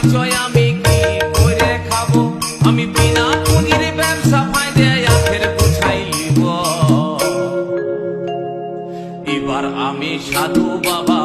পরিচয় আমি কি করে খাবো, আমি বিনা পুঁজির ব্যবসা ফাইদে আখের গুছাই লিব। এবার আমি সাধু বাবা